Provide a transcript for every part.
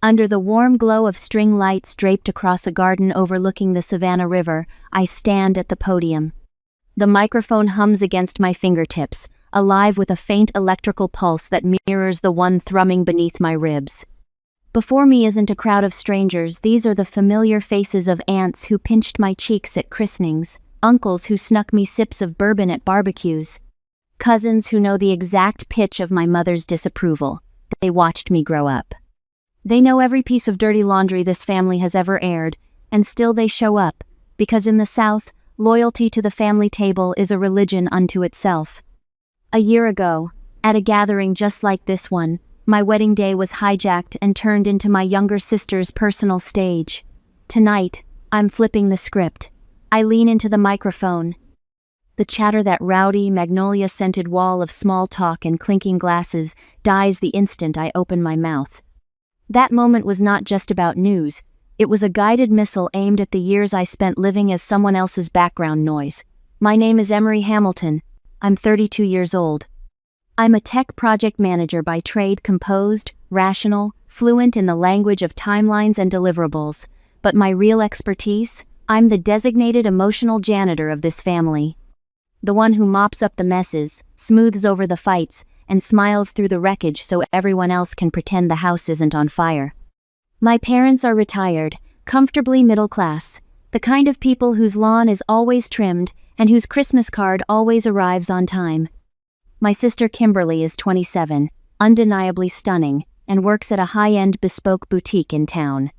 Under the warm glow of string lights draped across a garden overlooking the Savannah River, I stand at the podium. The microphone hums against my fingertips, alive with a faint electrical pulse that mirrors the one thrumming beneath my ribs. Before me isn't a crowd of strangers, these are the familiar faces of aunts who pinched my cheeks at christenings, uncles who snuck me sips of bourbon at barbecues, cousins who know the exact pitch of my mother's disapproval. They watched me grow up. They know every piece of dirty laundry this family has ever aired, and still they show up, because in the South, loyalty to the family table is a religion unto itself. A year ago, at a gathering just like this one, my wedding day was hijacked and turned into my younger sister's personal stage. Tonight, I'm flipping the script. I lean into the microphone. The chatter, that rowdy, magnolia-scented wall of small talk and clinking glasses, dies the instant I open my mouth. That moment was not just about news. It was a guided missile aimed at the years I spent living as someone else's background noise. My name is Emery Hamilton. I'm 32 years old. I'm a tech project manager by trade, composed, rational, fluent in the language of timelines and deliverables. But my real expertise? I'm the designated emotional janitor of this family. The one who mops up the messes, smooths over the fights, and smiles through the wreckage so everyone else can pretend the house isn't on fire. My parents are retired, comfortably middle class, the kind of people whose lawn is always trimmed and whose Christmas card always arrives on time. My sister Kimberly is 27, undeniably stunning, and works at a high-end bespoke boutique in town.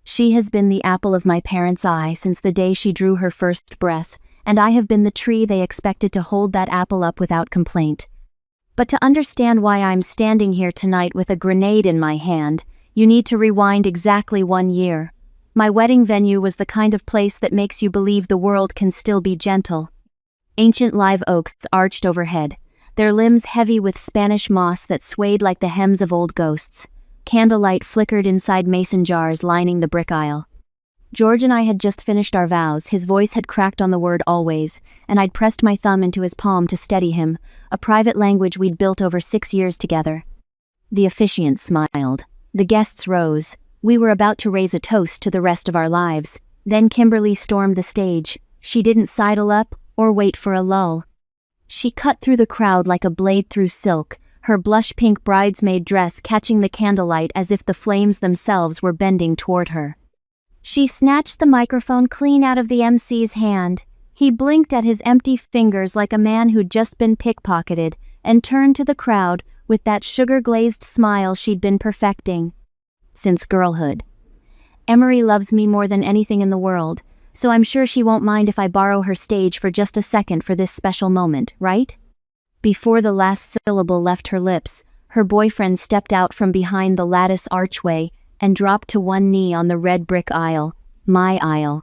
She has been the apple of my parents' eye since the day she drew her first breath, and I have been the tree they expected to hold that apple up without complaint. But to understand why I'm standing here tonight with a grenade in my hand, you need to rewind exactly 1 year. My wedding venue was the kind of place that makes you believe the world can still be gentle. Ancient live oaks arched overhead, their limbs heavy with Spanish moss that swayed like the hems of old ghosts. Candlelight flickered inside mason jars lining the brick aisle. George and I had just finished our vows. His voice had cracked on the word always, and I'd pressed my thumb into his palm to steady him, a private language we'd built over 6 years together. The officiant smiled. The guests rose. We were about to raise a toast to the rest of our lives. Then Kimberly stormed the stage. She didn't sidle up or wait for a lull. She cut through the crowd like a blade through silk, her blush-pink bridesmaid dress catching the candlelight as if the flames themselves were bending toward her. She snatched the microphone clean out of the MC's hand. He blinked at his empty fingers like a man who'd just been pickpocketed, and turned to the crowd with that sugar-glazed smile she'd been perfecting since girlhood. Emery loves me more than anything in the world, so I'm sure she won't mind if I borrow her stage for just a second for this special moment, right? Before the last syllable left her lips, her boyfriend stepped out from behind the lattice archway and dropped to one knee on the red brick aisle, my aisle.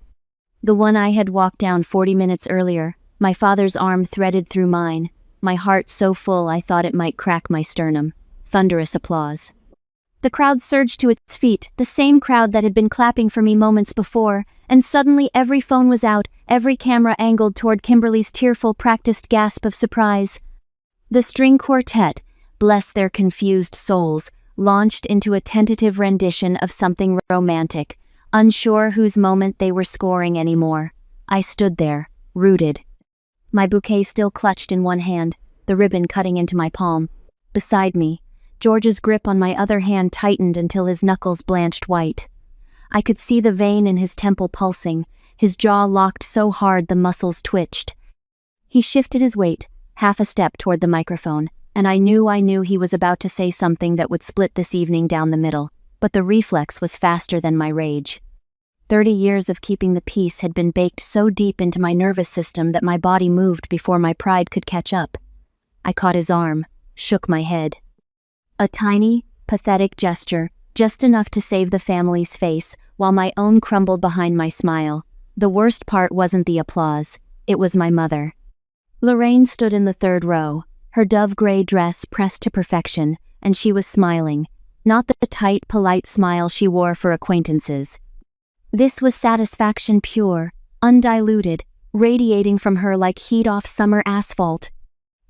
The one I had walked down 40 minutes earlier, my father's arm threaded through mine, my heart so full I thought it might crack my sternum. Thunderous applause. The crowd surged to its feet, the same crowd that had been clapping for me moments before, and suddenly every phone was out, every camera angled toward Kimberly's tearful, practiced gasp of surprise. The string quartet, bless their confused souls, launched into a tentative rendition of something romantic, unsure whose moment they were scoring anymore. I stood there, rooted. My bouquet still clutched in one hand, the ribbon cutting into my palm. Beside me, George's grip on my other hand tightened until his knuckles blanched white. I could see the vein in his temple pulsing, his jaw locked so hard the muscles twitched. He shifted his weight, half a step toward the microphone, and I knew he was about to say something that would split this evening down the middle, but the reflex was faster than my rage. 30 years of keeping the peace had been baked so deep into my nervous system that my body moved before my pride could catch up. I caught his arm, shook my head. A tiny, pathetic gesture, just enough to save the family's face, while my own crumbled behind my smile. The worst part wasn't the applause, it was my mother. Lorraine stood in the third row, her dove-gray dress pressed to perfection, and she was smiling, not the tight, polite smile she wore for acquaintances. This was satisfaction pure, undiluted, radiating from her like heat off summer asphalt.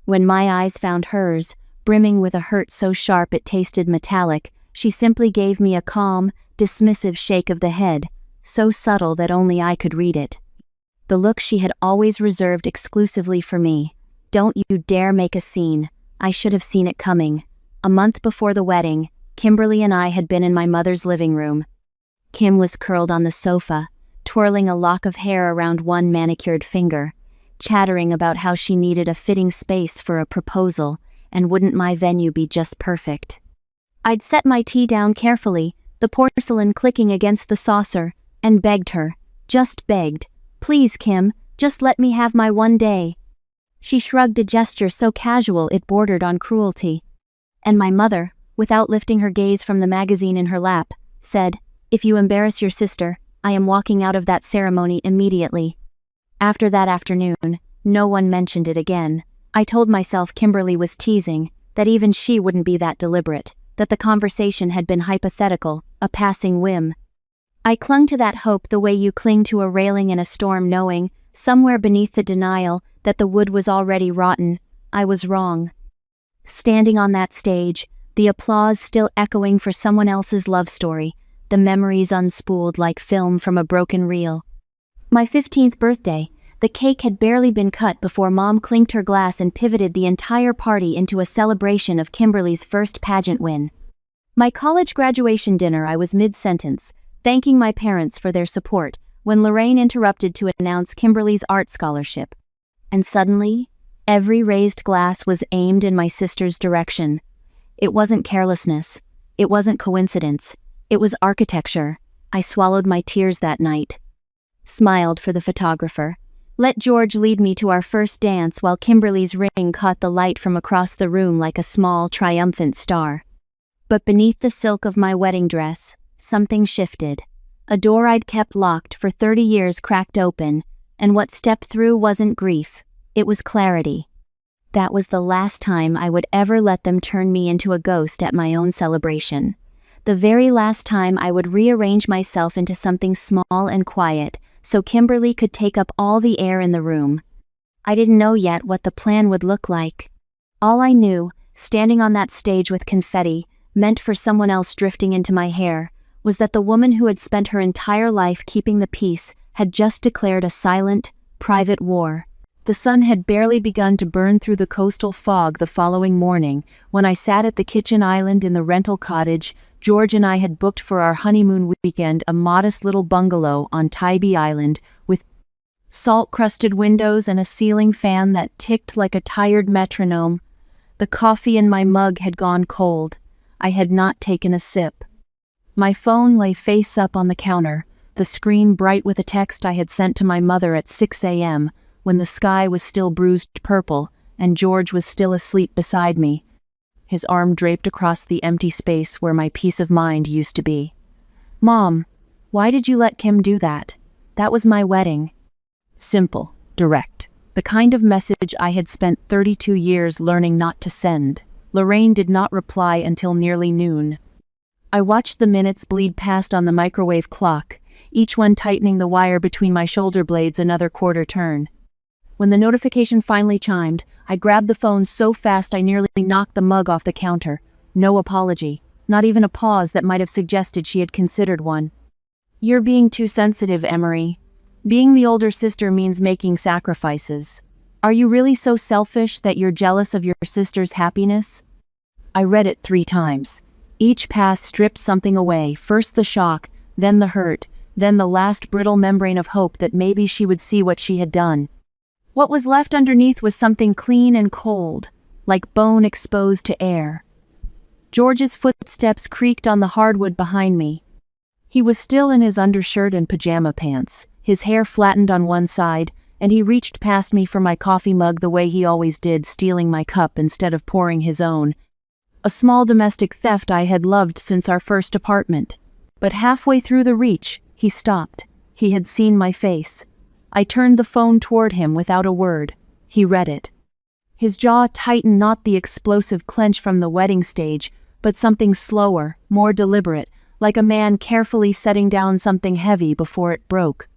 When my eyes found hers, brimming with a hurt so sharp it tasted metallic, She simply gave me a calm, dismissive shake of the head, so subtle that only I could read it. The look she had always reserved exclusively for me. Don't you dare make a scene. I should have seen it coming. A month before the wedding, Kimberly and I had been in my mother's living room. Kim was curled on the sofa, twirling a lock of hair around one manicured finger, chattering about how she needed a fitting space for a proposal, and wouldn't my venue be just perfect. I'd set my tea down carefully, the porcelain clicking against the saucer, and begged her, just begged, "Please, Kim, just let me have my one day." She shrugged, a gesture so casual it bordered on cruelty. And my mother, without lifting her gaze from the magazine in her lap, said, "If you embarrass your sister, I am walking out of that ceremony immediately." After that afternoon, no one mentioned it again. I told myself Kimberly was teasing, that even she wouldn't be that deliberate, that the conversation had been hypothetical, a passing whim. I clung to that hope the way you cling to a railing in a storm, knowing, somewhere beneath the denial, that the wood was already rotten. I was wrong. Standing on that stage, the applause still echoing for someone else's love story, the memories unspooled like film from a broken reel. My 15th birthday, the cake had barely been cut before Mom clinked her glass and pivoted the entire party into a celebration of Kimberly's first pageant win. My college graduation dinner, I was mid-sentence, thanking my parents for their support, when Lorraine interrupted to announce Kimberly's art scholarship. And suddenly, every raised glass was aimed in my sister's direction. It wasn't carelessness. It wasn't coincidence. It was architecture. I swallowed my tears that night. Smiled for the photographer. Let George lead me to our first dance while Kimberly's ring caught the light from across the room like a small, triumphant star. But beneath the silk of my wedding dress, something shifted. A door I'd kept locked for 30 years cracked open, and what stepped through wasn't grief, it was clarity. That was the last time I would ever let them turn me into a ghost at my own celebration. The very last time I would rearrange myself into something small and quiet, so Kimberly could take up all the air in the room. I didn't know yet what the plan would look like. All I knew, standing on that stage with confetti, meant for someone else drifting into my hair, was that the woman who had spent her entire life keeping the peace had just declared a silent, private war. The sun had barely begun to burn through the coastal fog the following morning when I sat at the kitchen island in the rental cottage George and I had booked for our honeymoon weekend, a modest little bungalow on Tybee Island with salt-crusted windows and a ceiling fan that ticked like a tired metronome. The coffee in my mug had gone cold. I had not taken a sip. My phone lay face up on the counter, the screen bright with a text I had sent to my mother at 6 a.m., when the sky was still bruised purple and George was still asleep beside me, his arm draped across the empty space where my peace of mind used to be. "Mom, why did you let Kim do that? That was my wedding." Simple, direct, the kind of message I had spent 32 years learning not to send. Lorraine did not reply until nearly noon. I watched the minutes bleed past on the microwave clock, each one tightening the wire between my shoulder blades another quarter turn. When the notification finally chimed, I grabbed the phone so fast I nearly knocked the mug off the counter. No apology, not even a pause that might have suggested she had considered one. "You're being too sensitive, Emery. Being the older sister means making sacrifices. Are you really so selfish that you're jealous of your sister's happiness?" I read it 3 times. Each pass stripped something away, first the shock, then the hurt, then the last brittle membrane of hope that maybe she would see what she had done. What was left underneath was something clean and cold, like bone exposed to air. George's footsteps creaked on the hardwood behind me. He was still in his undershirt and pajama pants, his hair flattened on one side, and he reached past me for my coffee mug the way he always did, stealing my cup instead of pouring his own. A small domestic theft I had loved since our first apartment. But halfway through the reach, he stopped. He had seen my face. I turned the phone toward him without a word. He read it. His jaw tightened, not the explosive clench from the wedding stage, but something slower, more deliberate, like a man carefully setting down something heavy before it broke.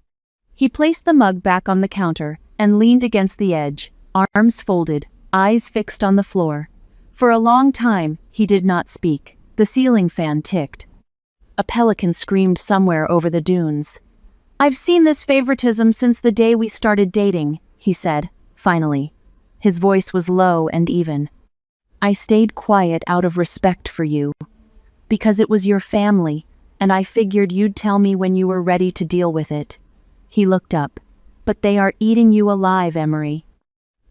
He placed the mug back on the counter and leaned against the edge, arms folded, eyes fixed on the floor. For a long time, he did not speak. The ceiling fan ticked. A pelican screamed somewhere over the dunes. "I've seen this favoritism since the day we started dating," he said, finally. His voice was low and even. "I stayed quiet out of respect for you. Because it was your family, and I figured you'd tell me when you were ready to deal with it." He looked up. "But they are eating you alive, Emery.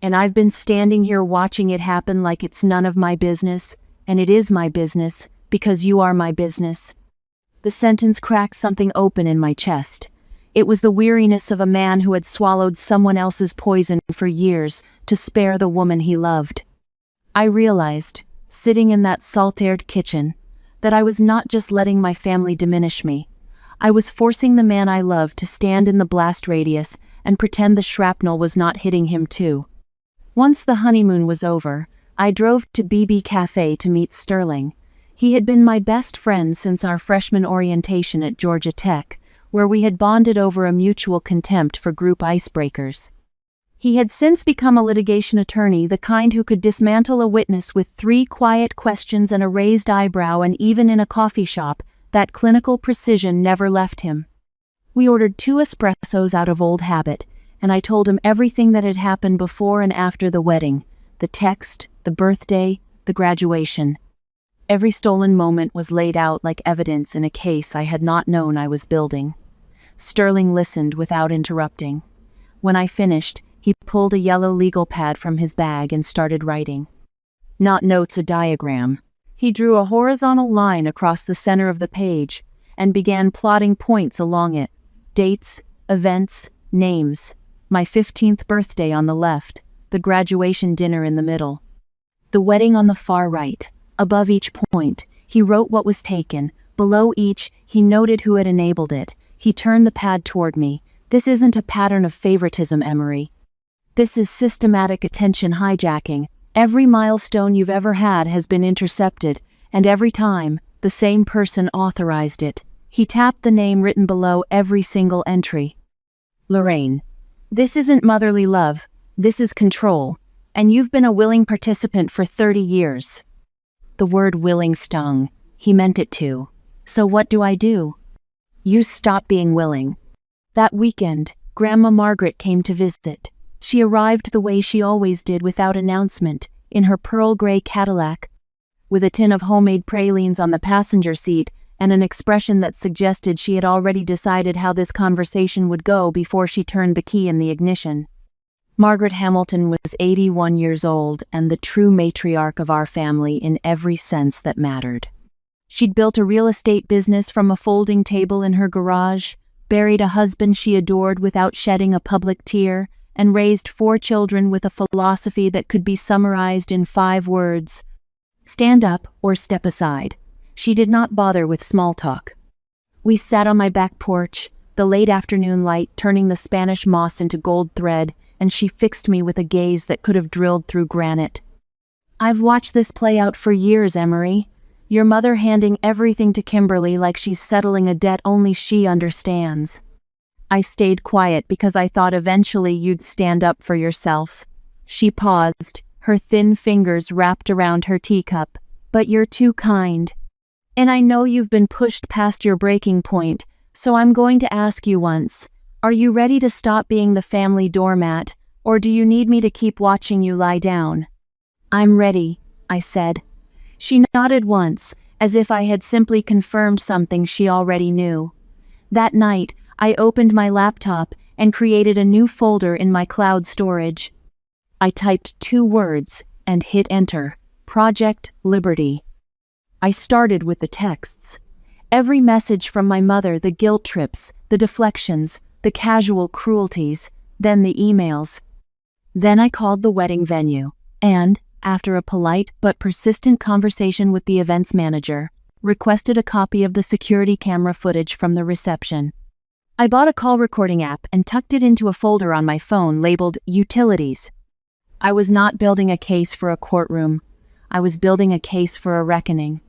And I've been standing here watching it happen like it's none of my business, and it is my business, because you are my business." The sentence cracked something open in my chest. It was the weariness of a man who had swallowed someone else's poison for years to spare the woman he loved. I realized, sitting in that salt-aired kitchen, that I was not just letting my family diminish me. I was forcing the man I loved to stand in the blast radius and pretend the shrapnel was not hitting him too. Once the honeymoon was over, I drove to BB Cafe to meet Sterling. He had been my best friend since our freshman orientation at Georgia Tech, where we had bonded over a mutual contempt for group icebreakers. He had since become a litigation attorney, the kind who could dismantle a witness with 3 quiet questions and a raised eyebrow, and even in a coffee shop, that clinical precision never left him. We ordered 2 espressos out of old habit, and I told him everything that had happened before and after the wedding, the text, the birthday, the graduation. Every stolen moment was laid out like evidence in a case I had not known I was building. Sterling listened without interrupting. When I finished, he pulled a yellow legal pad from his bag and started writing. Not notes, a diagram. He drew a horizontal line across the center of the page and began plotting points along it. Dates, events, names. My 15th birthday on the left, the graduation dinner in the middle. The wedding on the far right. Above each point, he wrote what was taken. Below each, he noted who had enabled it. He turned the pad toward me. "This isn't a pattern of favoritism, Emery. This is systematic attention hijacking. Every milestone you've ever had has been intercepted, and every time, the same person authorized it." He tapped the name written below every single entry. "Lorraine. This isn't motherly love. This is control. And you've been a willing participant for 30 years. The word willing stung. He meant it to. "So what do I do?" "You stop being willing." That weekend, Grandma Margaret came to visit. She arrived the way she always did, without announcement, in her pearl gray Cadillac, with a tin of homemade pralines on the passenger seat and an expression that suggested she had already decided how this conversation would go before she turned the key in the ignition. Margaret Hamilton was 81 years old and the true matriarch of our family in every sense that mattered. She'd built a real estate business from a folding table in her garage, buried a husband she adored without shedding a public tear, and raised 4 children with a philosophy that could be summarized in 5 words: stand up or step aside. She did not bother with small talk. We sat on my back porch, the late afternoon light turning the Spanish moss into gold thread, and she fixed me with a gaze that could have drilled through granite. "I've watched this play out for years, Emery. Your mother handing everything to Kimberly like she's settling a debt only she understands." I stayed quiet because I thought eventually you'd stand up for yourself. She paused, her thin fingers wrapped around her teacup. "But you're too kind. And I know you've been pushed past your breaking point, so I'm going to ask you once. Are you ready to stop being the family doormat, or do you need me to keep watching you lie down?" "I'm ready," I said. She nodded once, as if I had simply confirmed something she already knew. That night, I opened my laptop and created a new folder in my cloud storage. I typed 2 words and hit enter: Project Liberty. I started with the texts. Every message from my mother, the guilt trips, the deflections, the casual cruelties, then the emails. Then I called the wedding venue, and, after a polite but persistent conversation with the events manager, requested a copy of the security camera footage from the reception. I bought a call recording app and tucked it into a folder on my phone labeled Utilities. I was not building a case for a courtroom. I was building a case for a reckoning.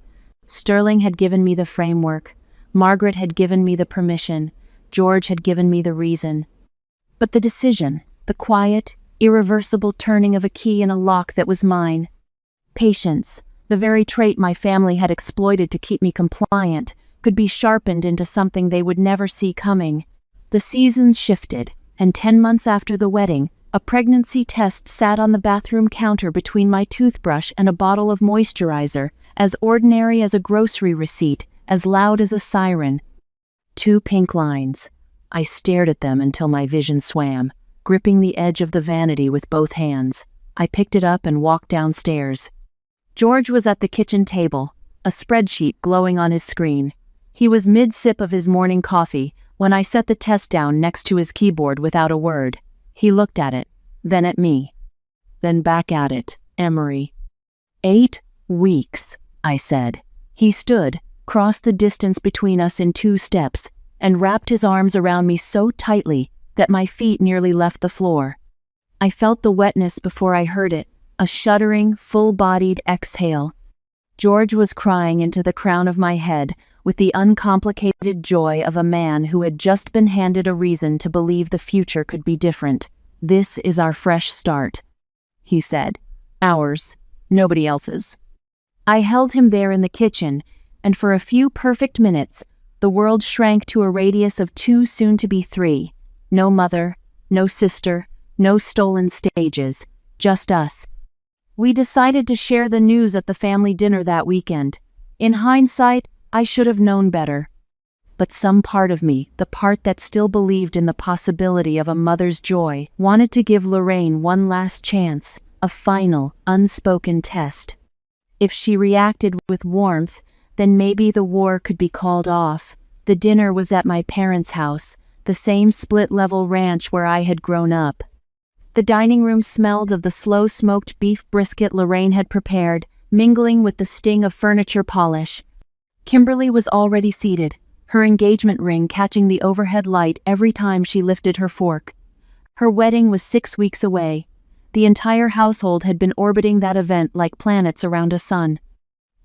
Sterling had given me the framework. Margaret had given me the permission. George had given me the reason. But the decision, the quiet, irreversible turning of a key in a lock that was mine. Patience, The very trait my family had exploited to keep me compliant could be sharpened into something they would never see coming. The seasons shifted, and 10 months after the wedding, a pregnancy test sat on the bathroom counter between my toothbrush and a bottle of moisturizer, as ordinary as a grocery receipt, as loud as a siren. 2 pink lines. I stared at them until my vision swam, gripping the edge of the vanity with both hands. I picked it up and walked downstairs. George was at the kitchen table, a spreadsheet glowing on his screen. He was mid-sip of his morning coffee when I set the test down next to his keyboard without a word. He looked at it, then at me, then back at it. Emery. 8 weeks, I said. He stood, crossed the distance between us in 2 steps, and wrapped his arms around me so tightly that my feet nearly left the floor. I felt the wetness before I heard it, a shuddering, full-bodied exhale. George was crying into the crown of my head with the uncomplicated joy of a man who had just been handed a reason to believe the future could be different. "This is our fresh start," he said. "Ours, nobody else's." I held him there in the kitchen, and for a few perfect minutes, the world shrank to a radius of 2, soon to be 3. No mother, no sister, no stolen stages, just us. We decided to share the news at the family dinner that weekend. In hindsight, I should have known better. But some part of me, the part that still believed in the possibility of a mother's joy, wanted to give Lorraine one last chance, a final, unspoken test. If she reacted with warmth, then maybe the war could be called off. The dinner was at my parents' house, the same split-level ranch where I had grown up. The dining room smelled of the slow-smoked beef brisket Lorraine had prepared, mingling with the sting of furniture polish. Kimberly was already seated, her engagement ring catching the overhead light every time she lifted her fork. Her wedding was 6 weeks away. The entire household had been orbiting that event like planets around a sun.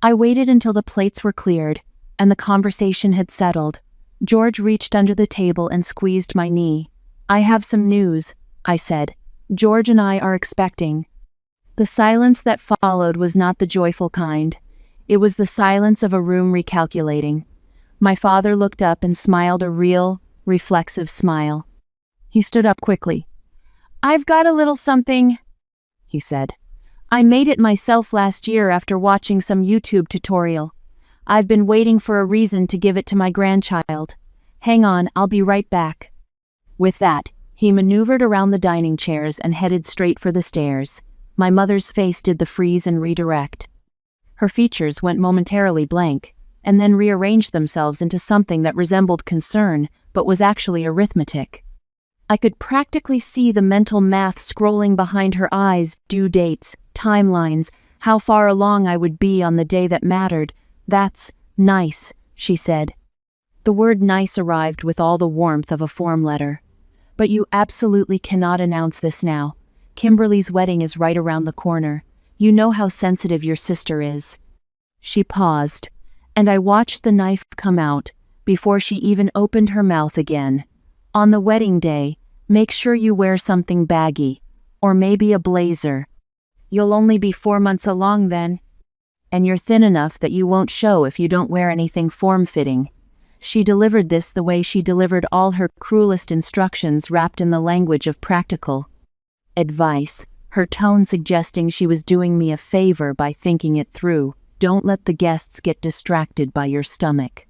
I waited until the plates were cleared, and the conversation had settled. George reached under the table and squeezed my knee. "I have some news," I said. "George and I are expecting." The silence that followed was not the joyful kind. It was the silence of a room recalculating. My father looked up and smiled a real, reflexive smile. He stood up quickly. "I've got a little something," he said. "I made it myself last year after watching some YouTube tutorial. I've been waiting for a reason to give it to my grandchild. Hang on, I'll be right back." With that, he maneuvered around the dining chairs and headed straight for the stairs. My mother's face did the freeze and redirect. Her features went momentarily blank, and then rearranged themselves into something that resembled concern, but was actually arithmetic. I could practically see the mental math scrolling behind her eyes, due dates, timelines, how far along I would be on the day that mattered. "That's nice," she said. The word nice arrived with all the warmth of a form letter. "But you absolutely cannot announce this now. Kimberly's wedding is right around the corner. You know how sensitive your sister is." She paused, and I watched the knife come out before she even opened her mouth again. "On the wedding day, make sure you wear something baggy, or maybe a blazer. You'll only be 4 months along then. And you're thin enough that you won't show if you don't wear anything form-fitting." She delivered this the way she delivered all her cruelest instructions, wrapped in the language of practical advice, her tone suggesting she was doing me a favor by thinking it through. "Don't let the guests get distracted by your stomach.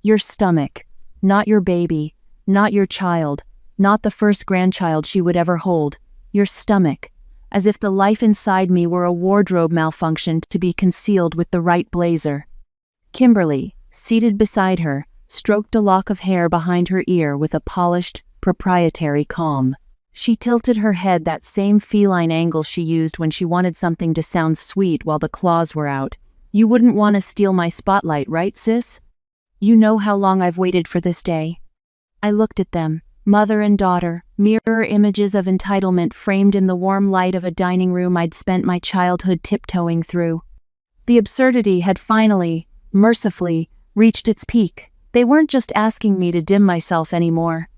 Your stomach, not your baby, not your child, not the first grandchild she would ever hold. Your stomach, as if the life inside me were a wardrobe malfunction to be concealed with the right blazer." Kimberly, seated beside her, stroked a lock of hair behind her ear with a polished, proprietary calm. She tilted her head that same feline angle she used when she wanted something to sound sweet while the claws were out. "You wouldn't want to steal my spotlight, right, sis? You know how long I've waited for this day." I looked at them, mother and daughter, mirror images of entitlement framed in the warm light of a dining room I'd spent my childhood tiptoeing through. The absurdity had finally, mercifully, reached its peak. They weren't just asking me to dim myself anymore.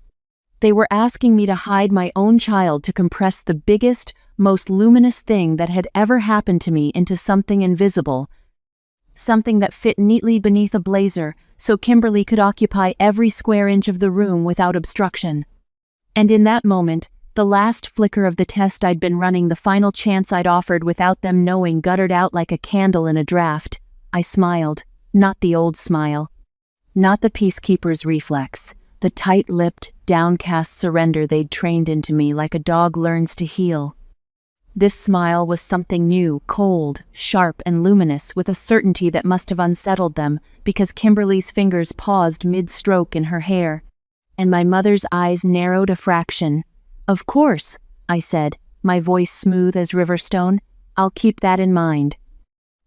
They were asking me to hide my own child, to compress the biggest, most luminous thing that had ever happened to me into something invisible, something that fit neatly beneath a blazer so Kimberly could occupy every square inch of the room without obstruction. And in that moment, the last flicker of the test I'd been running, the final chance I'd offered without them knowing, guttered out like a candle in a draft. I smiled, not the old smile. Not the peacekeeper's reflex, the tight-lipped, downcast surrender they'd trained into me like a dog learns to heel. This smile was something new, cold, sharp, and luminous, with a certainty that must have unsettled them, because Kimberly's fingers paused mid-stroke in her hair, and my mother's eyes narrowed a fraction. "Of course," I said, my voice smooth as Riverstone. "I'll keep that in mind."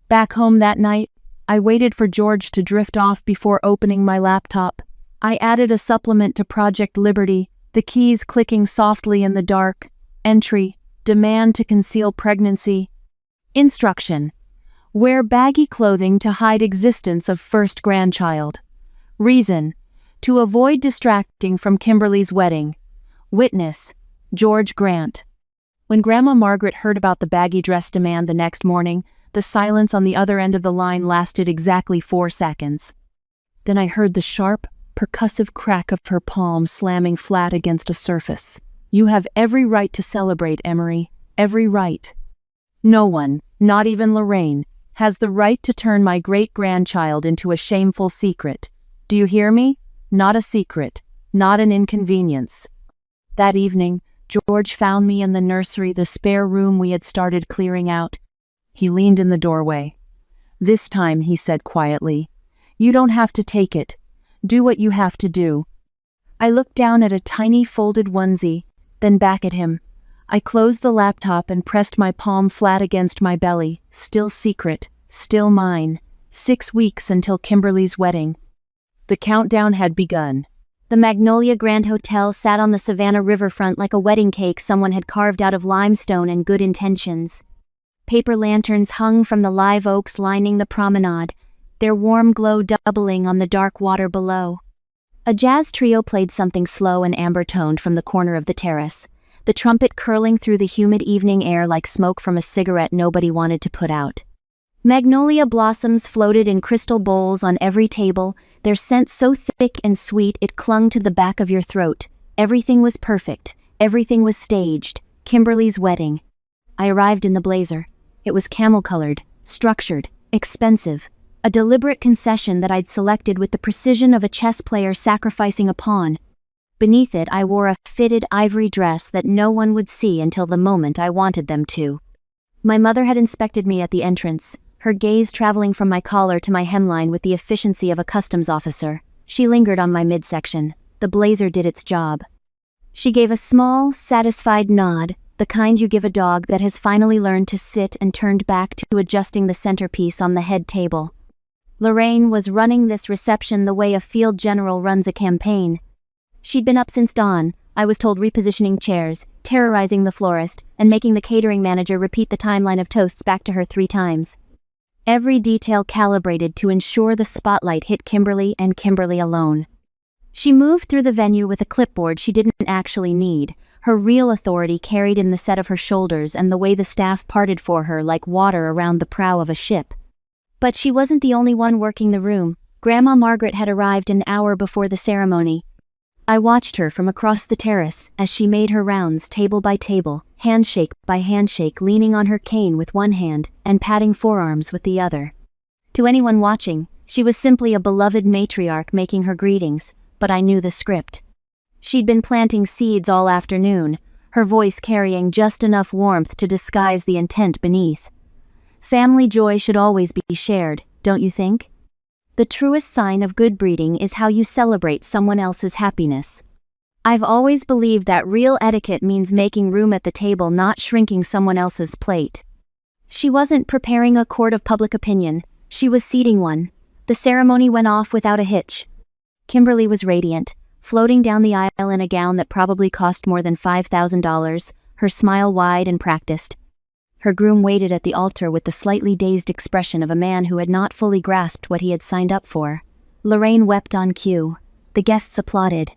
Back home that night, I waited for George to drift off before opening my laptop. I added a supplement to Project Liberty, the keys clicking softly in the dark. Entry: demand to conceal pregnancy. Instruction: wear baggy clothing to hide existence of first grandchild. Reason: to avoid distracting from Kimberly's wedding. Witness: George Grant. When Grandma Margaret heard about the baggy dress demand the next morning, the silence on the other end of the line lasted exactly 4 seconds. Then I heard the sharp, percussive crack of her palm slamming flat against a surface. "You have every right to celebrate, Emery. Every right. No one, not even Lorraine, has the right to turn my great-grandchild into a shameful secret. Do you hear me? Not a secret. Not an inconvenience." That evening, George found me in the nursery, the spare room we had started clearing out. He leaned in the doorway. "This time," he said quietly, "you don't have to take it. Do what you have to do." I looked down at a tiny folded onesie, then back at him. I closed the laptop and pressed my palm flat against my belly. Still secret, still mine. 6 weeks until Kimberly's wedding. The countdown had begun. The Magnolia Grand Hotel sat on the Savannah riverfront like a wedding cake someone had carved out of limestone and good intentions. Paper lanterns hung from the live oaks lining the promenade, their warm glow doubling on the dark water below. A jazz trio played something slow and amber-toned from the corner of the terrace, the trumpet curling through the humid evening air like smoke from a cigarette nobody wanted to put out. Magnolia blossoms floated in crystal bowls on every table, their scent so thick and sweet it clung to the back of your throat. Everything was perfect, everything was staged. Kimberly's wedding. I arrived in the blazer. It was camel-colored, structured, expensive, a deliberate concession that I'd selected with the precision of a chess player sacrificing a pawn. Beneath it, I wore a fitted ivory dress that no one would see until the moment I wanted them to. My mother had inspected me at the entrance, her gaze traveling from my collar to my hemline with the efficiency of a customs officer. She lingered on my midsection. The blazer did its job. She gave a small, satisfied nod, the kind you give a dog that has finally learned to sit, and turned back to adjusting the centerpiece on the head table. Lorraine was running this reception the way a field general runs a campaign. She'd been up since dawn, I was told, repositioning chairs, terrorizing the florist, and making the catering manager repeat the timeline of toasts back to her 3 times. Every detail calibrated to ensure the spotlight hit Kimberly and Kimberly alone. She moved through the venue with a clipboard she didn't actually need, her real authority carried in the set of her shoulders and the way the staff parted for her like water around the prow of a ship. But she wasn't the only one working the room. Grandma Margaret had arrived an hour before the ceremony. I watched her from across the terrace as she made her rounds table by table, handshake by handshake, leaning on her cane with one hand and patting forearms with the other. To anyone watching, she was simply a beloved matriarch making her greetings, but I knew the script. She'd been planting seeds all afternoon, her voice carrying just enough warmth to disguise the intent beneath. Family joy should always be shared, don't you think? The truest sign of good breeding is how you celebrate someone else's happiness. I've always believed that real etiquette means making room at the table, not shrinking someone else's plate. She wasn't preparing a court of public opinion, she was seating one. The ceremony went off without a hitch. Kimberly was radiant, floating down the aisle in a gown that probably cost more than $5,000, her smile wide and practiced. Her groom waited at the altar with the slightly dazed expression of a man who had not fully grasped what he had signed up for. Lorraine wept on cue. The guests applauded.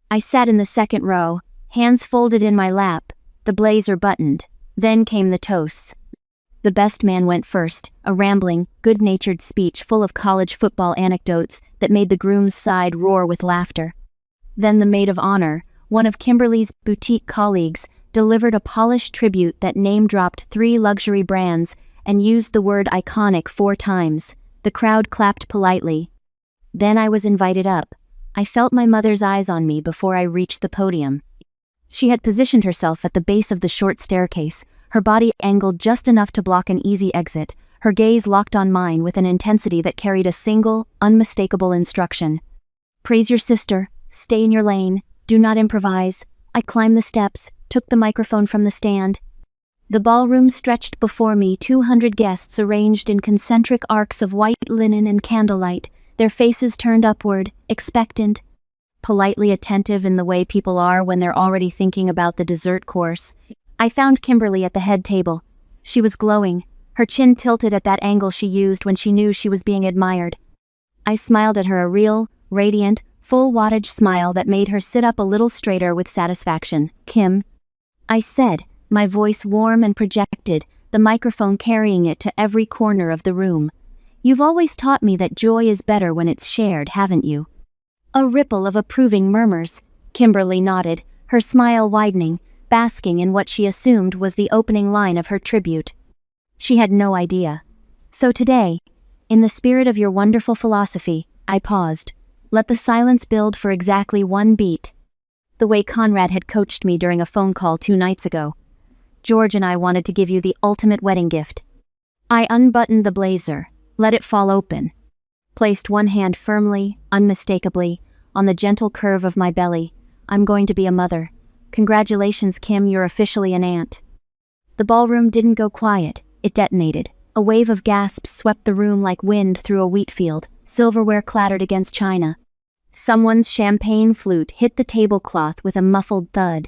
I sat in the second row, hands folded in my lap, the blazer buttoned. Then came the toasts. The best man went first, a rambling, good-natured speech full of college football anecdotes that made the groom's side roar with laughter. Then the maid of honor, one of Kimberly's boutique colleagues, delivered a polished tribute that name-dropped 3 luxury brands and used the word iconic 4 times. The crowd clapped politely. Then I was invited up. I felt my mother's eyes on me before I reached the podium. She had positioned herself at the base of the short staircase, her body angled just enough to block an easy exit, her gaze locked on mine with an intensity that carried a single, unmistakable instruction. Praise your sister, stay in your lane, do not improvise. I climbed the steps, took the microphone from the stand. The ballroom stretched before me, 200 guests arranged in concentric arcs of white linen and candlelight, their faces turned upward, expectant, politely attentive in the way people are when they're already thinking about the dessert course. I found Kimberly at the head table. She was glowing, her chin tilted at that angle she used when she knew she was being admired. I smiled at her, a real, radiant, full wattage smile that made her sit up a little straighter with satisfaction. "Kim," I said, my voice warm and projected, the microphone carrying it to every corner of the room. "You've always taught me that joy is better when it's shared, haven't you?" A ripple of approving murmurs. Kimberly nodded, her smile widening, basking in what she assumed was the opening line of her tribute. She had no idea. "So today, in the spirit of your wonderful philosophy," I paused, "let the silence build for exactly 1 beat. The way Conrad had coached me during a phone call 2 nights ago. George and I wanted to give you the ultimate wedding gift." I unbuttoned the blazer, let it fall open, placed one hand firmly, unmistakably, on the gentle curve of my belly. "I'm going to be a mother. Congratulations, Kim, you're officially an aunt." The ballroom didn't go quiet, it detonated. A wave of gasps swept the room like wind through a wheat field, silverware clattered against china. Someone's champagne flute hit the tablecloth with a muffled thud.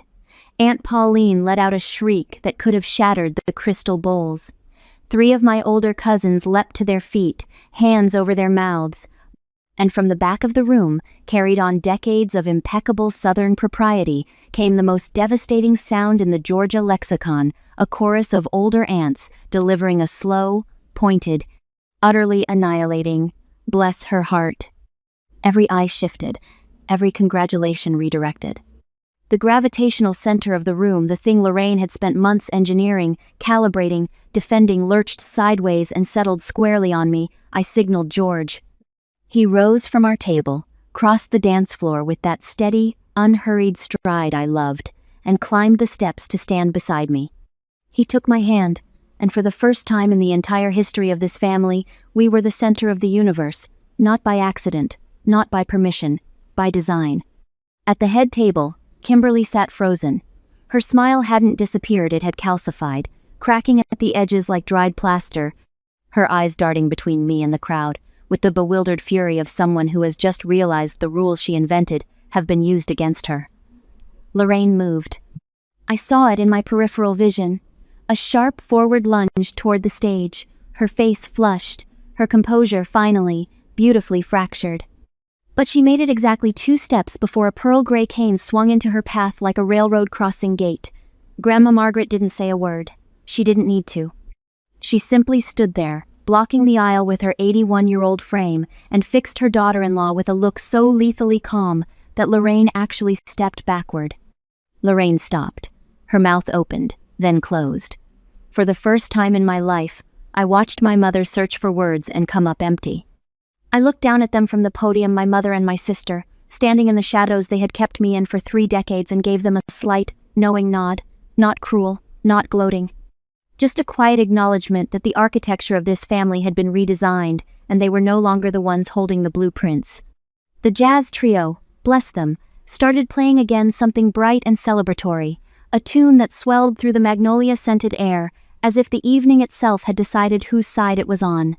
Aunt Pauline let out a shriek that could have shattered the crystal bowls. 3 of my older cousins leapt to their feet, hands over their mouths, and from the back of the room, carried on decades of impeccable Southern propriety, came the most devastating sound in the Georgia lexicon, a chorus of older aunts delivering a slow, pointed, utterly annihilating, "Bless her heart." Every eye shifted, every congratulation redirected. The gravitational center of the room, the thing Lorraine had spent months engineering, calibrating, defending, lurched sideways and settled squarely on me. I signaled George. He rose from our table, crossed the dance floor with that steady, unhurried stride I loved, and climbed the steps to stand beside me. He took my hand, and for the first time in the entire history of this family, we were the center of the universe, not by accident, not by permission, by design. At the head table, Kimberly sat frozen. Her smile hadn't disappeared, it had calcified, cracking at the edges like dried plaster, her eyes darting between me and the crowd, with the bewildered fury of someone who has just realized the rules she invented have been used against her. Lorraine moved. I saw it in my peripheral vision. A sharp forward lunge toward the stage, her face flushed, her composure finally, beautifully fractured. But she made it exactly 2 steps before a pearl gray cane swung into her path like a railroad crossing gate. Grandma Margaret didn't say a word. She didn't need to. She simply stood there, blocking the aisle with her 81-year-old frame, and fixed her daughter-in-law with a look so lethally calm that Lorraine actually stepped backward. Lorraine stopped. Her mouth opened, then closed. For the first time in my life, I watched my mother search for words and come up empty. I looked down at them from the podium, my mother and my sister, standing in the shadows they had kept me in for 3 decades, and gave them a slight, knowing nod, not cruel, not gloating. Just a quiet acknowledgement that the architecture of this family had been redesigned, and they were no longer the ones holding the blueprints. The jazz trio, bless them, started playing again, something bright and celebratory, a tune that swelled through the magnolia-scented air, as if the evening itself had decided whose side it was on.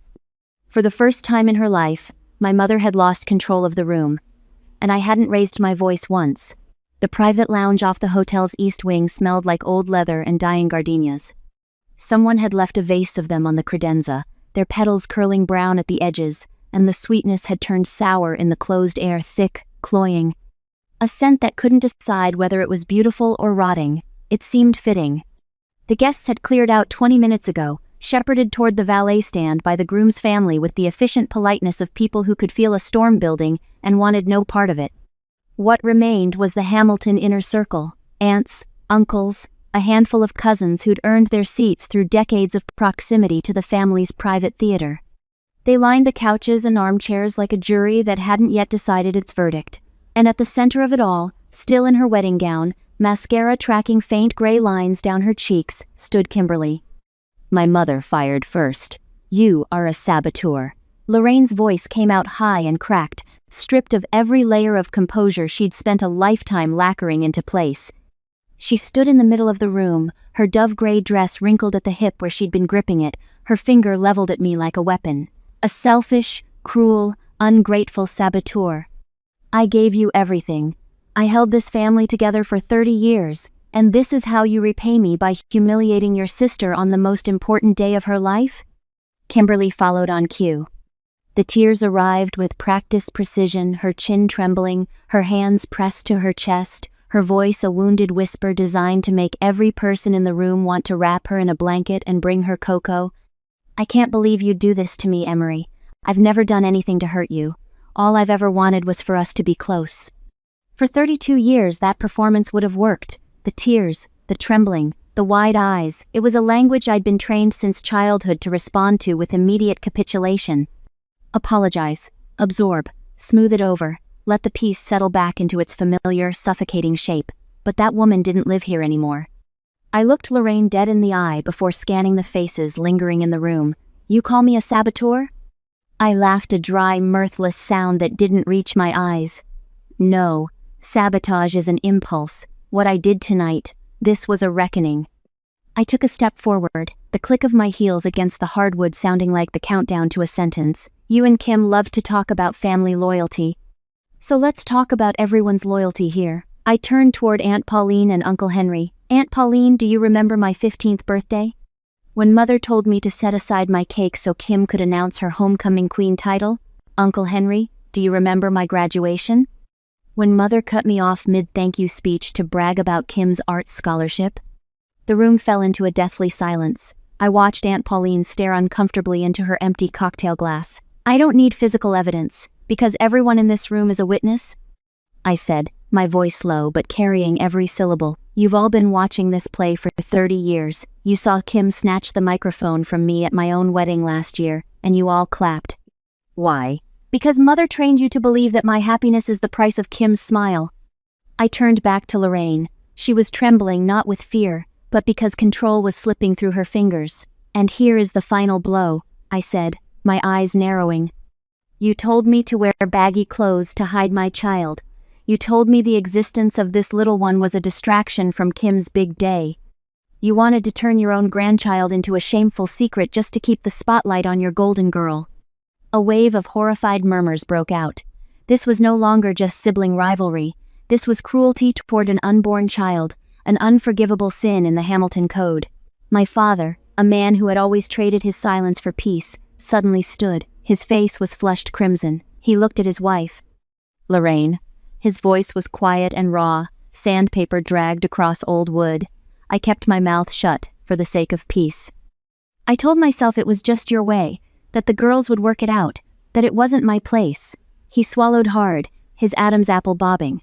For the first time in her life, my mother had lost control of the room, and I hadn't raised my voice once. The private lounge off the hotel's east wing smelled like old leather and dying gardenias. Someone had left a vase of them on the credenza, their petals curling brown at the edges, and the sweetness had turned sour in the closed air, thick, cloying. A scent that couldn't decide whether it was beautiful or rotting. It seemed fitting. The guests had cleared out 20 minutes ago, shepherded toward the valet stand by the groom's family with the efficient politeness of people who could feel a storm building and wanted no part of it. What remained was the Hamilton inner circle: aunts, uncles, a handful of cousins who'd earned their seats through decades of proximity to the family's private theater. They lined the couches and armchairs like a jury that hadn't yet decided its verdict. And at the center of it all, still in her wedding gown, mascara tracking faint gray lines down her cheeks, stood Kimberly. "My mother fired first. You are a saboteur." Lorraine's voice came out high and cracked, stripped of every layer of composure she'd spent a lifetime lacquering into place. She stood in the middle of the room, her dove-gray dress wrinkled at the hip where she'd been gripping it, her finger leveled at me like a weapon. A selfish, cruel, ungrateful saboteur. "I gave you everything. I held this family together for 30 years, and this is how you repay me by humiliating your sister on the most important day of her life?" Kimberly followed on cue. The tears arrived with practiced precision, her chin trembling, her hands pressed to her chest, her voice a wounded whisper designed to make every person in the room want to wrap her in a blanket and bring her cocoa. "I can't believe you'd do this to me, Emery. I've never done anything to hurt you. All I've ever wanted was for us to be close." For 32 years that performance would have worked. The tears, the trembling, the wide eyes, it was a language I'd been trained since childhood to respond to with immediate capitulation. Apologize, absorb, smooth it over, let the piece settle back into its familiar, suffocating shape. But that woman didn't live here anymore. I looked Lorraine dead in the eye before scanning the faces lingering in the room. "You call me a saboteur?" I laughed, a dry, mirthless sound that didn't reach my eyes. "No, sabotage is an impulse. What I did tonight, this was a reckoning." I took a step forward, the click of my heels against the hardwood sounding like the countdown to a sentence. "You and Kim love to talk about family loyalty. So let's talk about everyone's loyalty here." I turned toward Aunt Pauline and Uncle Henry. "Aunt Pauline, do you remember my 15th birthday? When Mother told me to set aside my cake so Kim could announce her homecoming queen title? Uncle Henry, do you remember my graduation? When Mother cut me off mid-thank you speech to brag about Kim's art scholarship?" The room fell into a deathly silence. I watched Aunt Pauline stare uncomfortably into her empty cocktail glass. "I don't need physical evidence, because everyone in this room is a witness," I said, my voice low but carrying every syllable. "You've all been watching this play for 30 years. You saw Kim snatch the microphone from me at my own wedding last year, and you all clapped. Why? Because Mother trained you to believe that my happiness is the price of Kim's smile." I turned back to Lorraine. She was trembling not with fear, but because control was slipping through her fingers. "And here is the final blow," I said, my eyes narrowing. "You told me to wear baggy clothes to hide my child. You told me the existence of this little one was a distraction from Kim's big day. You wanted to turn your own grandchild into a shameful secret just to keep the spotlight on your golden girl." A wave of horrified murmurs broke out. This was no longer just sibling rivalry. This was cruelty toward an unborn child, an unforgivable sin in the Hamilton Code. My father, a man who had always traded his silence for peace, suddenly stood. His face was flushed crimson. He looked at his wife. "Lorraine." His voice was quiet and raw, sandpaper dragged across old wood. I kept my mouth shut, for the sake of peace. "I told myself it was just your way, that the girls would work it out, that it wasn't my place." He swallowed hard, his Adam's apple bobbing.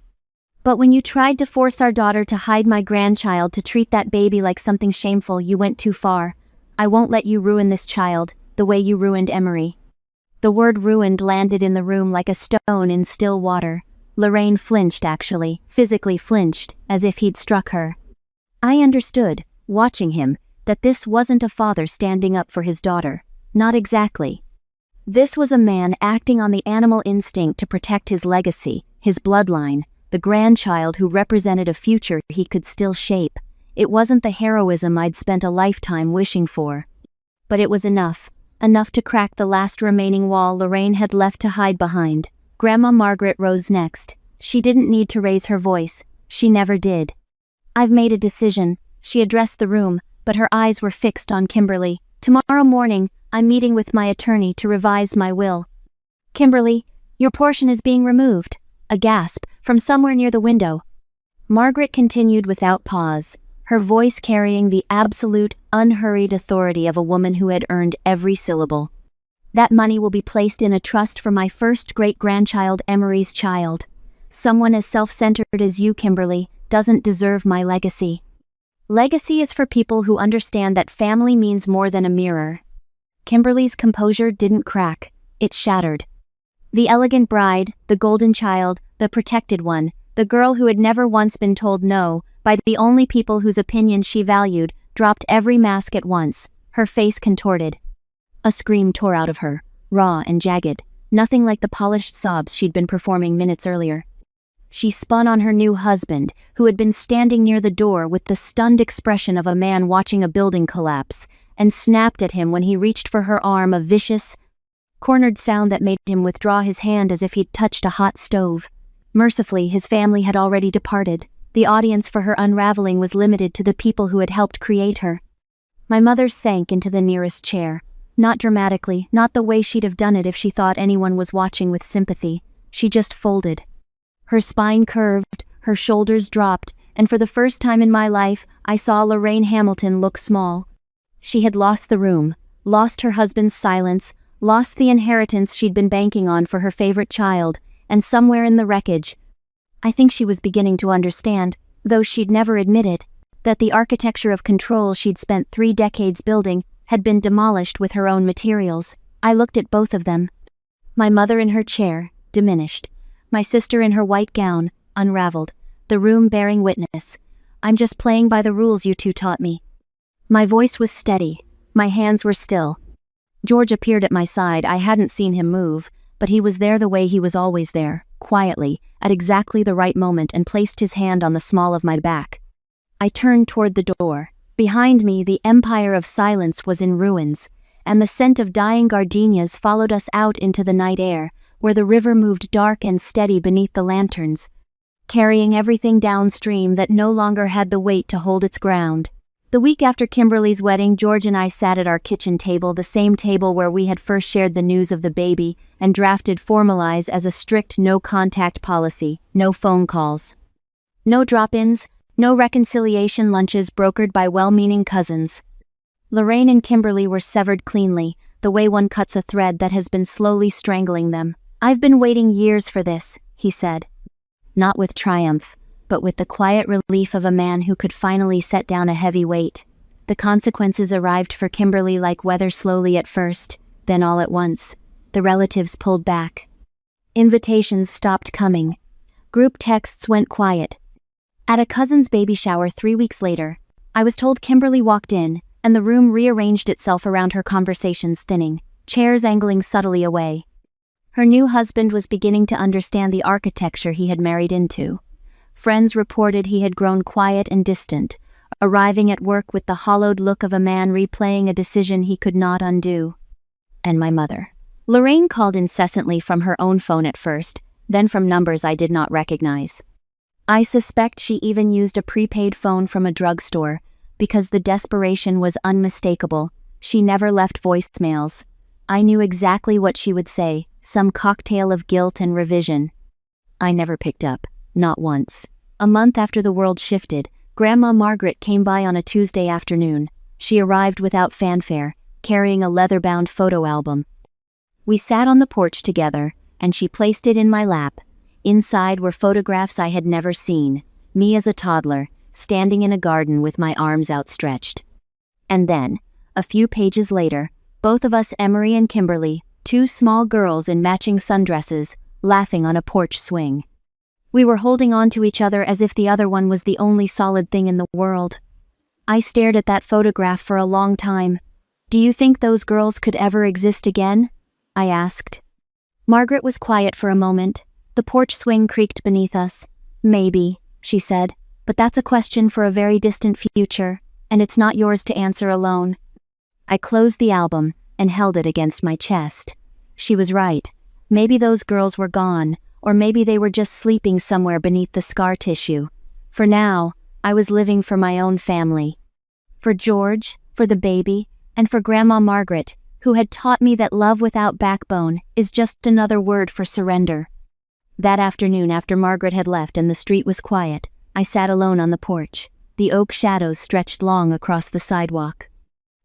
"But when you tried to force our daughter to hide my grandchild, to treat that baby like something shameful, you went too far. I won't let you ruin this child, the way you ruined Emery." The word ruined landed in the room like a stone in still water. Lorraine flinched, actually, physically flinched, as if he'd struck her. I understood, watching him, that this wasn't a father standing up for his daughter. Not exactly. This was a man acting on the animal instinct to protect his legacy, his bloodline, the grandchild who represented a future he could still shape. It wasn't the heroism I'd spent a lifetime wishing for. But it was enough to crack the last remaining wall Lorraine had left to hide behind. Grandma Margaret rose next. She didn't need to raise her voice. She never did. "I've made a decision." She addressed the room, but her eyes were fixed on Kimberly. "Tomorrow morning, I'm meeting with my attorney to revise my will." "Kimberly, your portion is being removed." A gasp, from somewhere near the window. Margaret continued without pause. her voice carrying the absolute, unhurried authority of a woman who had earned every syllable. That money will be placed in a trust for my first great-grandchild, Emery's child. Someone as self-centered as you, Kimberly, doesn't deserve my legacy. Legacy is for people who understand that family means more than a mirror. Kimberly's composure didn't crack, it shattered. The elegant bride, the golden child, the protected one, the girl who had never once been told no by the only people whose opinion she valued, dropped every mask at once, her face contorted. A scream tore out of her, raw and jagged, nothing like the polished sobs she'd been performing minutes earlier. She spun on her new husband, who had been standing near the door with the stunned expression of a man watching a building collapse, and snapped at him when he reached for her arm, a vicious, cornered sound that made him withdraw his hand as if he'd touched a hot stove. Mercifully, his family had already departed. The audience for her unraveling was limited to the people who had helped create her. My mother sank into the nearest chair. Not dramatically, not the way she'd have done it if she thought anyone was watching with sympathy. She just folded. Her spine curved, her shoulders dropped, and for the first time in my life, I saw Lorraine Hamilton look small. She had lost the room, lost her husband's silence, lost the inheritance she'd been banking on for her favorite child, and somewhere in the wreckage, I think she was beginning to understand, though she'd never admit it, that the architecture of control she'd spent 3 decades building had been demolished with her own materials. I looked at both of them. My mother in her chair, diminished. My sister in her white gown, unraveled. The room bearing witness. I'm just playing by the rules you two taught me. My voice was steady. My hands were still. George appeared at my side. I hadn't seen him move, but he was there the way he was always there, quietly, at exactly the right moment, and placed his hand on the small of my back. I turned toward the door. Behind me, the empire of silence was in ruins, and the scent of dying gardenias followed us out into the night air, where the river moved dark and steady beneath the lanterns, carrying everything downstream that no longer had the weight to hold its ground. The week after Kimberly's wedding, George and I sat at our kitchen table, the same table where we had first shared the news of the baby, and drafted formalize as a strict no-contact policy, no phone calls. No drop-ins, no reconciliation lunches brokered by well-meaning cousins. Lorraine and Kimberly were severed cleanly, the way one cuts a thread that has been slowly strangling them. I've been waiting years for this, he said. Not with triumph, but with the quiet relief of a man who could finally set down a heavy weight. The consequences arrived for Kimberly like weather, slowly at first, then all at once. The relatives pulled back. Invitations stopped coming. Group texts went quiet. At a cousin's baby shower 3 weeks later, I was told Kimberly walked in, and the room rearranged itself around her, conversations thinning, chairs angling subtly away. Her new husband was beginning to understand the architecture he had married into. Friends reported he had grown quiet and distant, arriving at work with the hollowed look of a man replaying a decision he could not undo. And my mother. Lorraine called incessantly from her own phone at first, then from numbers I did not recognize. I suspect she even used a prepaid phone from a drugstore, because the desperation was unmistakable. She never left voicemails. I knew exactly what she would say, some cocktail of guilt and revision. I never picked up, not once. A month after the world shifted, Grandma Margaret came by on a Tuesday afternoon. She arrived without fanfare, carrying a leather-bound photo album. We sat on the porch together, and she placed it in my lap. Inside were photographs I had never seen, me as a toddler, standing in a garden with my arms outstretched. And then, a few pages later, both of us, Emery and Kimberly, 2 small girls in matching sundresses, laughing on a porch swing. We were holding on to each other as if the other one was the only solid thing in the world. I stared at that photograph for a long time. "Do you think those girls could ever exist again?" I asked. Margaret was quiet for a moment. The porch swing creaked beneath us. "Maybe," she said, "but that's a question for a very distant future, and it's not yours to answer alone." I closed the album and held it against my chest. She was right. Maybe those girls were gone, or maybe they were just sleeping somewhere beneath the scar tissue. For now, I was living for my own family. For George, for the baby, and for Grandma Margaret, who had taught me that love without backbone is just another word for surrender. That afternoon, after Margaret had left and the street was quiet, I sat alone on the porch. the oak shadows stretched long across the sidewalk.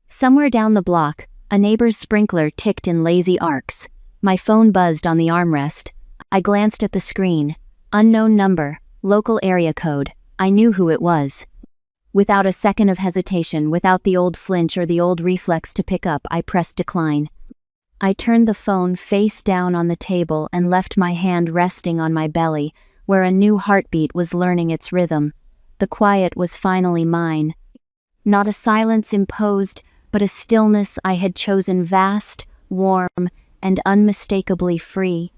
Somewhere down the block, a neighbor's sprinkler ticked in lazy arcs. My phone buzzed on the armrest. I glanced at the screen. Unknown number, local area code. I knew who it was. Without a second of hesitation, without the old flinch or the old reflex to pick up, I pressed decline. I turned the phone face down on the table and left my hand resting on my belly, where a new heartbeat was learning its rhythm. The quiet was finally mine. Not a silence imposed, but a stillness I had chosen, vast, warm, and unmistakably free.